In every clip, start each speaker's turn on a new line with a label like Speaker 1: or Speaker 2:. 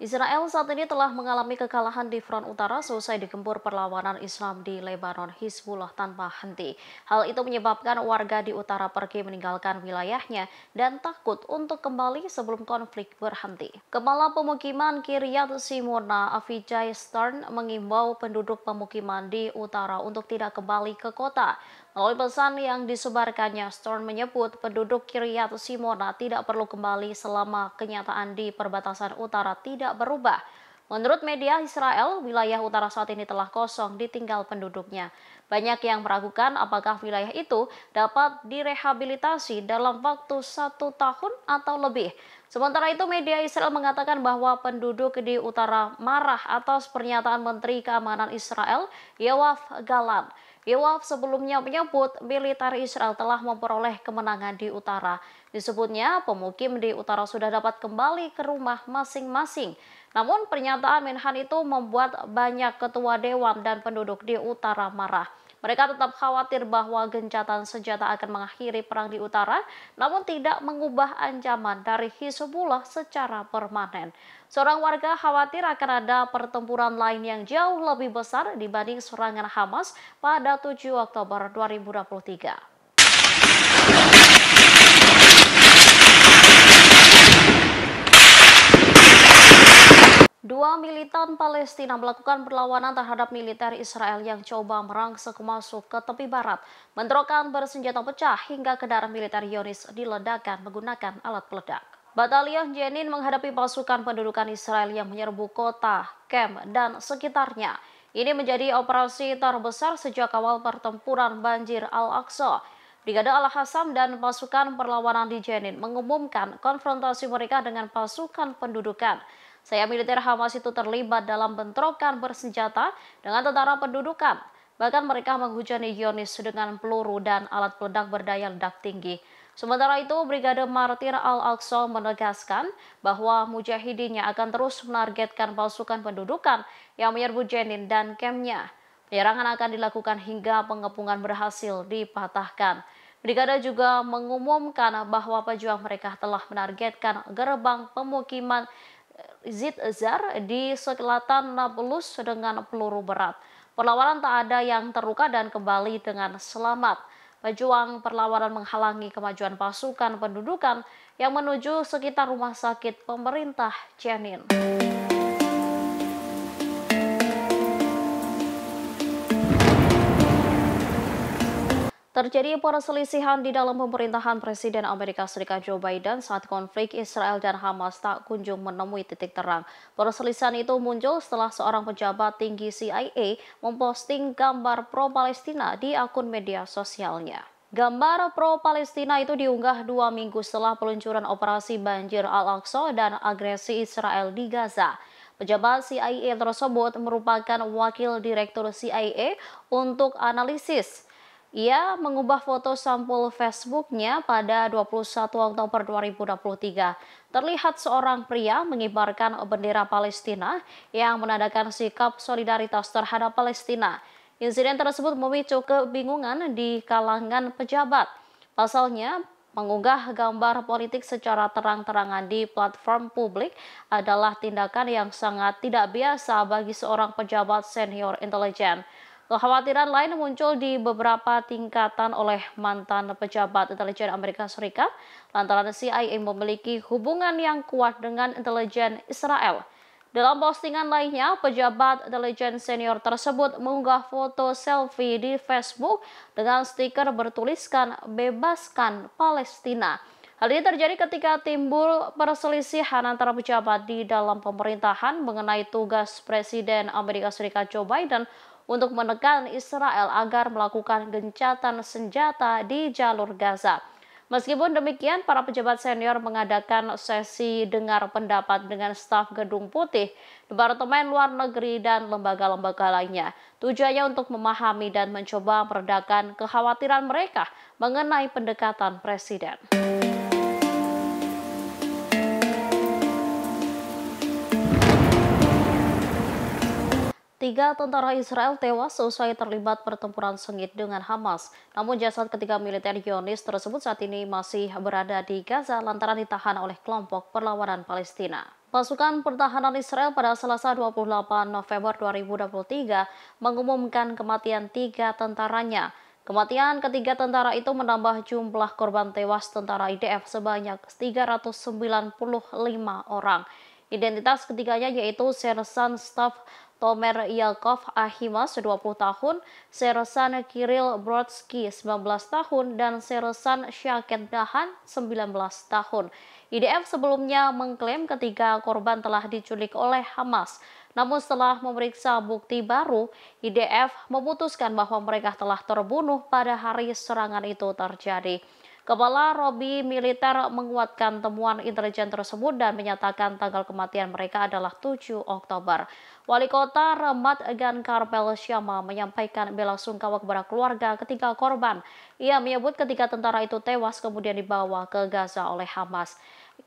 Speaker 1: Israel saat ini telah mengalami kekalahan di front utara selesai digempur perlawanan Islam di Lebanon Hizbullah tanpa henti. Hal itu menyebabkan warga di utara pergi meninggalkan wilayahnya dan takut untuk kembali sebelum konflik berhenti. Kepala pemukiman Kiryat Simona Avijay Stern mengimbau penduduk pemukiman di utara untuk tidak kembali ke kota. Melalui pesan yang disebarkannya, Stern menyebut penduduk Kiryat Simona tidak perlu kembali selama kenyataan di perbatasan utara tidak berubah. Menurut media Israel, wilayah utara saat ini telah kosong ditinggal penduduknya. Banyak yang meragukan apakah wilayah itu dapat direhabilitasi dalam waktu 1 tahun atau lebih. Sementara itu, media Israel mengatakan bahwa penduduk di utara marah atas pernyataan Menteri Keamanan Israel, Yoav Gallant. Yoav sebelumnya menyebut militer Israel telah memperoleh kemenangan di utara. Disebutnya pemukim di utara sudah dapat kembali ke rumah masing-masing. Namun pernyataan Menhan itu membuat banyak ketua dewan dan penduduk di utara marah. Mereka tetap khawatir bahwa gencatan senjata akan mengakhiri perang di utara, namun tidak mengubah ancaman dari Hizbullah secara permanen. Seorang warga khawatir akan ada pertempuran lain yang jauh lebih besar dibanding serangan Hamas pada 7 Oktober 2023. Dua militan Palestina melakukan perlawanan terhadap militer Israel yang coba merangsek masuk ke tepi barat. Bentrokan bersenjata pecah hingga kendaraan militer Zionis diledakkan menggunakan alat peledak. Batalion Jenin menghadapi pasukan pendudukan Israel yang menyerbu kota, Kem, dan sekitarnya. Ini menjadi operasi terbesar sejak awal pertempuran banjir Al-Aqsa. Brigade Al-Hassam dan pasukan perlawanan di Jenin mengumumkan konfrontasi mereka dengan pasukan pendudukan. Sayap militer Hamas itu terlibat dalam bentrokan bersenjata dengan tentara pendudukan. Bahkan mereka menghujani Zionis dengan peluru dan alat peledak berdaya ledak tinggi. Sementara itu, Brigade Martir Al-Aqsa menegaskan bahwa mujahidinnya akan terus menargetkan pasukan pendudukan yang menyerbu Jenin dan Kemnya. Penyerangan akan dilakukan hingga pengepungan berhasil dipatahkan. Brigade juga mengumumkan bahwa pejuang mereka telah menargetkan gerbang pemukiman Zid Zar di selatan Nablus dengan peluru berat. Perlawanan tak ada yang terluka dan kembali dengan selamat. Pejuang perlawanan menghalangi kemajuan pasukan pendudukan yang menuju sekitar rumah sakit pemerintah Jenin. Terjadi perselisihan di dalam pemerintahan Presiden Amerika Serikat Joe Biden saat konflik Israel dan Hamas tak kunjung menemui titik terang. Perselisihan itu muncul setelah seorang pejabat tinggi CIA memposting gambar pro-Palestina di akun media sosialnya. Gambar pro-Palestina itu diunggah 2 minggu setelah peluncuran operasi banjir Al-Aqsa dan agresi Israel di Gaza. Pejabat CIA tersebut merupakan wakil direktur CIA untuk analisis. Ia mengubah foto sampul Facebook-nya pada 21 Oktober 2023. Terlihat seorang pria mengibarkan bendera Palestina yang menandakan sikap solidaritas terhadap Palestina. Insiden tersebut memicu kebingungan di kalangan pejabat. Pasalnya, mengunggah gambar politik secara terang-terangan di platform publik adalah tindakan yang sangat tidak biasa bagi seorang pejabat senior intelijen. Kekhawatiran lain muncul di beberapa tingkatan oleh mantan pejabat intelijen Amerika Serikat lantaran CIA memiliki hubungan yang kuat dengan intelijen Israel. Dalam postingan lainnya, pejabat intelijen senior tersebut mengunggah foto selfie di Facebook dengan stiker bertuliskan "Bebaskan Palestina". Hal ini terjadi ketika timbul perselisihan antara pejabat di dalam pemerintahan mengenai tugas Presiden Amerika Serikat Joe Biden untuk menekan Israel agar melakukan gencatan senjata di jalur Gaza. Meskipun demikian, para pejabat senior mengadakan sesi dengar pendapat dengan staf Gedung Putih, Departemen Luar Negeri, dan lembaga-lembaga lainnya. Tujuannya untuk memahami dan mencoba meredakan kekhawatiran mereka mengenai pendekatan Presiden. 3 tentara Israel tewas seusai terlibat pertempuran sengit dengan Hamas. Namun jasad ketiga militer Zionis tersebut saat ini masih berada di Gaza lantaran ditahan oleh kelompok perlawanan Palestina. Pasukan pertahanan Israel pada Selasa 28 November 2023 mengumumkan kematian 3 tentaranya. Kematian ketiga tentara itu menambah jumlah korban tewas tentara IDF sebanyak 395 orang. Identitas ketiganya yaitu Sersan Staff Tomer Yakov Ahimas 20 tahun, Sersan Kirill Brodsky 19 tahun, dan Sersan Shaken Dahan 19 tahun. IDF sebelumnya mengklaim ketiga korban telah diculik oleh Hamas. Namun setelah memeriksa bukti baru, IDF memutuskan bahwa mereka telah terbunuh pada hari serangan itu terjadi. Kepala Robi Militer menguatkan temuan intelijen tersebut dan menyatakan tanggal kematian mereka adalah 7 Oktober. Wali Kota Ramat Gan Karmel Syama menyampaikan bela sungkawa kepada keluarga ketiga korban. Ia menyebut ketiga tentara itu tewas kemudian dibawa ke Gaza oleh Hamas.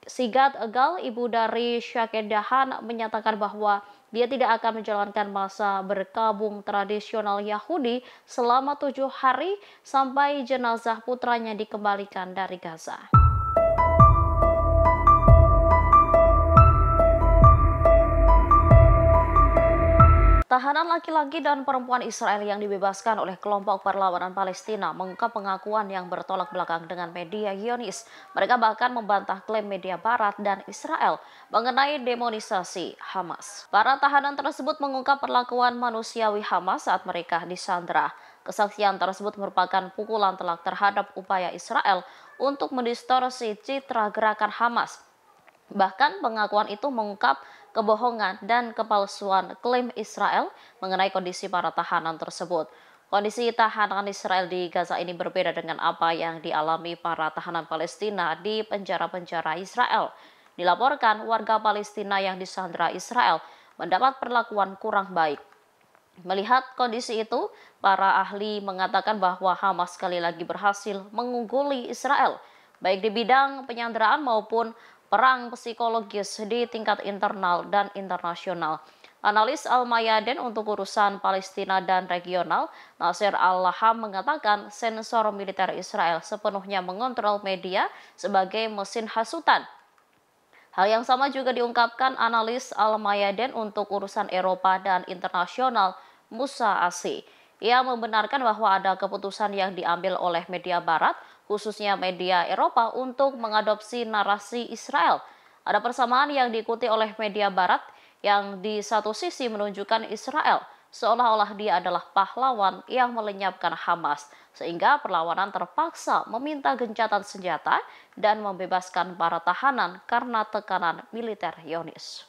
Speaker 1: Sigat Egal, ibu dari Shaken Dahan, menyatakan bahwa dia tidak akan menjalankan masa berkabung tradisional Yahudi selama 7 hari sampai jenazah putranya dikembalikan dari Gaza. Tahanan laki-laki dan perempuan Israel yang dibebaskan oleh kelompok perlawanan Palestina mengungkap pengakuan yang bertolak belakang dengan media Zionis. Mereka bahkan membantah klaim media Barat dan Israel mengenai demonisasi Hamas. Para tahanan tersebut mengungkap perlakuan manusiawi Hamas saat mereka disandra. Kesaksian tersebut merupakan pukulan telak terhadap upaya Israel untuk mendistorsi citra gerakan Hamas. Bahkan pengakuan itu mengungkap kebohongan dan kepalsuan klaim Israel mengenai kondisi para tahanan tersebut. Kondisi tahanan Israel di Gaza ini berbeda dengan apa yang dialami para tahanan Palestina di penjara-penjara Israel. Dilaporkan warga Palestina yang disandra Israel mendapat perlakuan kurang baik. Melihat kondisi itu, para ahli mengatakan bahwa Hamas sekali lagi berhasil mengungguli Israel, baik di bidang penyanderaan maupun perang psikologis di tingkat internal dan internasional. Analis Al-Mayadin untuk urusan Palestina dan regional, Nasir Al-Laham, mengatakan sensor militer Israel sepenuhnya mengontrol media sebagai mesin hasutan. Hal yang sama juga diungkapkan analis Al-Mayadin untuk urusan Eropa dan internasional, Musa Assi. Ia membenarkan bahwa ada keputusan yang diambil oleh media Barat, khususnya media Eropa, untuk mengadopsi narasi Israel. Ada persamaan yang diikuti oleh media Barat yang di satu sisi menunjukkan Israel seolah-olah dia adalah pahlawan yang melenyapkan Hamas, sehingga perlawanan terpaksa meminta gencatan senjata dan membebaskan para tahanan karena tekanan militer Zionis.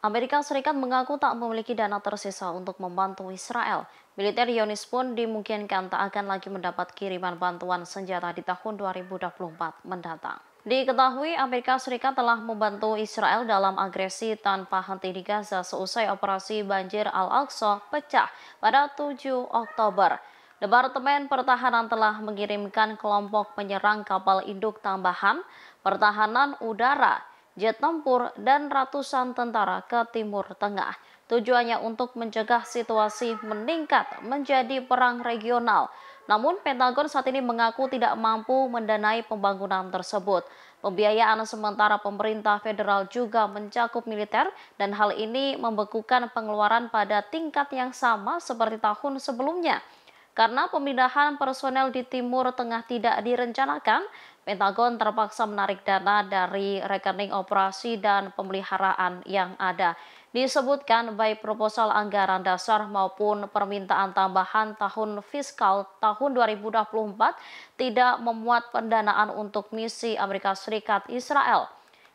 Speaker 1: Amerika Serikat mengaku tak memiliki dana tersisa untuk membantu Israel. Militer Zionis pun dimungkinkan tak akan lagi mendapat kiriman bantuan senjata di tahun 2024 mendatang. Diketahui Amerika Serikat telah membantu Israel dalam agresi tanpa henti di Gaza seusai operasi banjir Al-Aqsa pecah pada 7 Oktober. Departemen Pertahanan telah mengirimkan kelompok penyerang kapal induk tambahan, pertahanan udara, jet tempur, dan ratusan tentara ke Timur Tengah. Tujuannya untuk mencegah situasi meningkat menjadi perang regional. Namun Pentagon saat ini mengaku tidak mampu mendanai pembangunan tersebut. Pembiayaan sementara pemerintah federal juga mencakup militer dan hal ini membekukan pengeluaran pada tingkat yang sama seperti tahun sebelumnya. Karena pemindahan personel di Timur Tengah tidak direncanakan, Pentagon terpaksa menarik dana dari rekening operasi dan pemeliharaan yang ada. Disebutkan baik proposal anggaran dasar maupun permintaan tambahan tahun fiskal tahun 2024 tidak memuat pendanaan untuk misi Amerika Serikat Israel.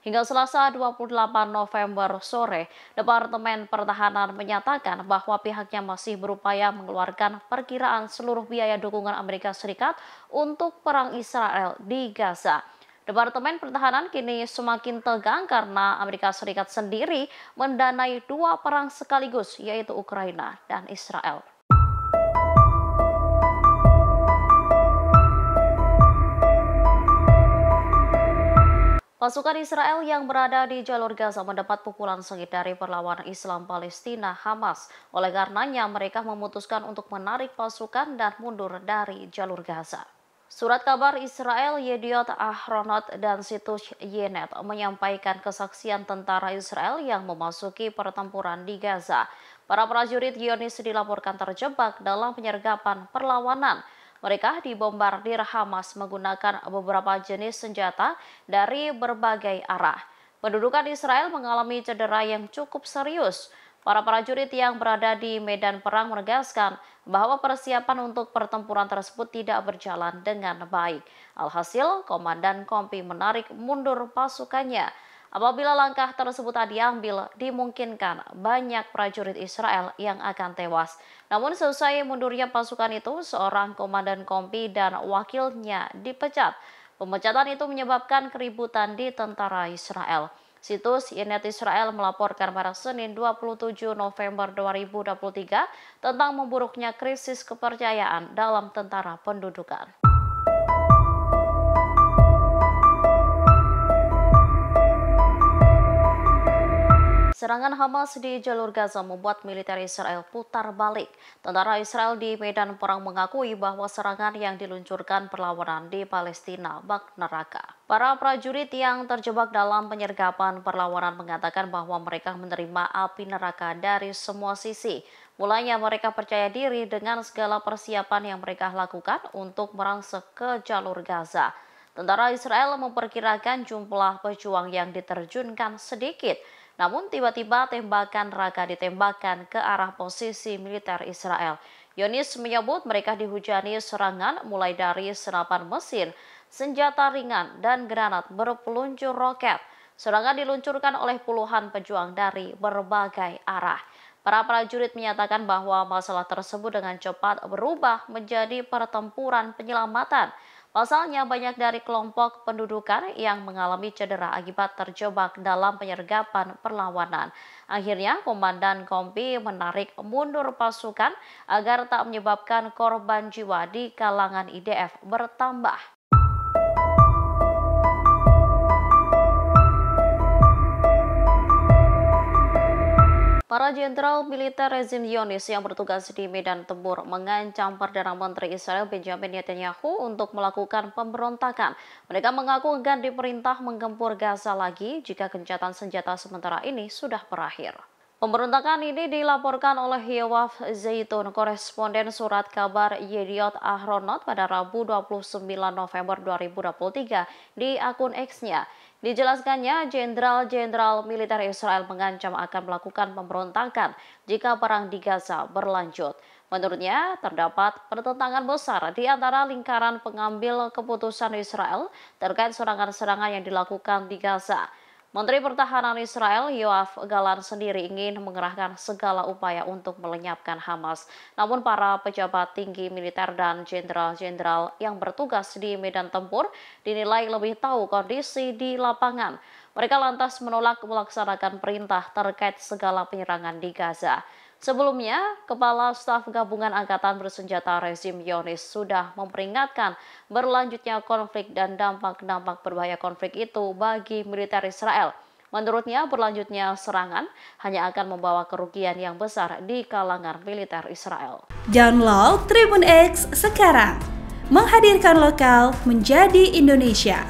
Speaker 1: Hingga Selasa 28 November sore, Departemen Pertahanan menyatakan bahwa pihaknya masih berupaya mengeluarkan perkiraan seluruh biaya dukungan Amerika Serikat untuk perang Israel di Gaza. Departemen Pertahanan kini semakin tegang karena Amerika Serikat sendiri mendanai 2 perang sekaligus, yaitu Ukraina dan Israel. Pasukan Israel yang berada di jalur Gaza mendapat pukulan sengit dari perlawanan Islam Palestina Hamas. Oleh karenanya, mereka memutuskan untuk menarik pasukan dan mundur dari jalur Gaza. Surat kabar Israel Yediot Ahronot dan situs Ynet menyampaikan kesaksian tentara Israel yang memasuki pertempuran di Gaza. Para prajurit Zionis dilaporkan terjebak dalam penyergapan perlawanan. Mereka dibombardir Hamas menggunakan beberapa jenis senjata dari berbagai arah. Pendudukan Israel mengalami cedera yang cukup serius. Para prajurit yang berada di medan perang menegaskan bahwa persiapan untuk pertempuran tersebut tidak berjalan dengan baik. Alhasil, Komandan Kompi menarik mundur pasukannya. Apabila langkah tersebut diambil, dimungkinkan banyak prajurit Israel yang akan tewas. Namun selesai mundurnya pasukan itu, seorang komandan Kompi dan wakilnya dipecat. Pemecatan itu menyebabkan keributan di tentara Israel. Situs Ynet Israel melaporkan pada Senin 27 November 2023 tentang memburuknya krisis kepercayaan dalam tentara pendudukan. Serangan Hamas di jalur Gaza membuat militer Israel putar balik. Tentara Israel di medan perang mengakui bahwa serangan yang diluncurkan perlawanan di Palestina bak neraka. Para prajurit yang terjebak dalam penyergapan perlawanan mengatakan bahwa mereka menerima api neraka dari semua sisi. Mulanya mereka percaya diri dengan segala persiapan yang mereka lakukan untuk merangsek ke jalur Gaza. Tentara Israel memperkirakan jumlah pejuang yang diterjunkan sedikit. Namun tiba-tiba tembakan neraka ditembakkan ke arah posisi militer Israel. Zionis menyebut mereka dihujani serangan mulai dari senapan mesin, senjata ringan, dan granat berpeluncur roket. Serangan diluncurkan oleh puluhan pejuang dari berbagai arah. Para prajurit menyatakan bahwa masalah tersebut dengan cepat berubah menjadi pertempuran penyelamatan. Pasalnya banyak dari kelompok pendudukan yang mengalami cedera akibat terjebak dalam penyergapan perlawanan. Akhirnya Komandan Kompi menarik mundur pasukan agar tak menyebabkan korban jiwa di kalangan IDF bertambah. Para jenderal militer rezim Zionis yang bertugas di medan tempur mengancam Perdana Menteri Israel Benjamin Netanyahu untuk melakukan pemberontakan. Mereka mengaku enggan diperintah menggempur Gaza lagi jika gencatan senjata sementara ini sudah berakhir. Pemberontakan ini dilaporkan oleh Yoav Zeitun, koresponden surat kabar Yediot Ahronot pada Rabu 29 November 2023 di akun X-nya. Dijelaskannya, jenderal-jenderal militer Israel mengancam akan melakukan pemberontakan jika perang di Gaza berlanjut. Menurutnya, terdapat pertentangan besar di antara lingkaran pengambil keputusan Israel terkait serangan-serangan yang dilakukan di Gaza. Menteri Pertahanan Israel Yoav Gallant sendiri ingin mengerahkan segala upaya untuk melenyapkan Hamas. Namun para pejabat tinggi militer dan jenderal-jenderal yang bertugas di medan tempur dinilai lebih tahu kondisi di lapangan. Mereka lantas menolak melaksanakan perintah terkait segala penyerangan di Gaza. Sebelumnya, Kepala Staf Gabungan Angkatan Bersenjata rezim Zionis sudah memperingatkan berlanjutnya konflik dan dampak-dampak berbahaya konflik itu bagi militer Israel. Menurutnya, berlanjutnya serangan hanya akan membawa kerugian yang besar di kalangan militer Israel.
Speaker 2: Download Tribun X sekarang, menghadirkan lokal menjadi Indonesia.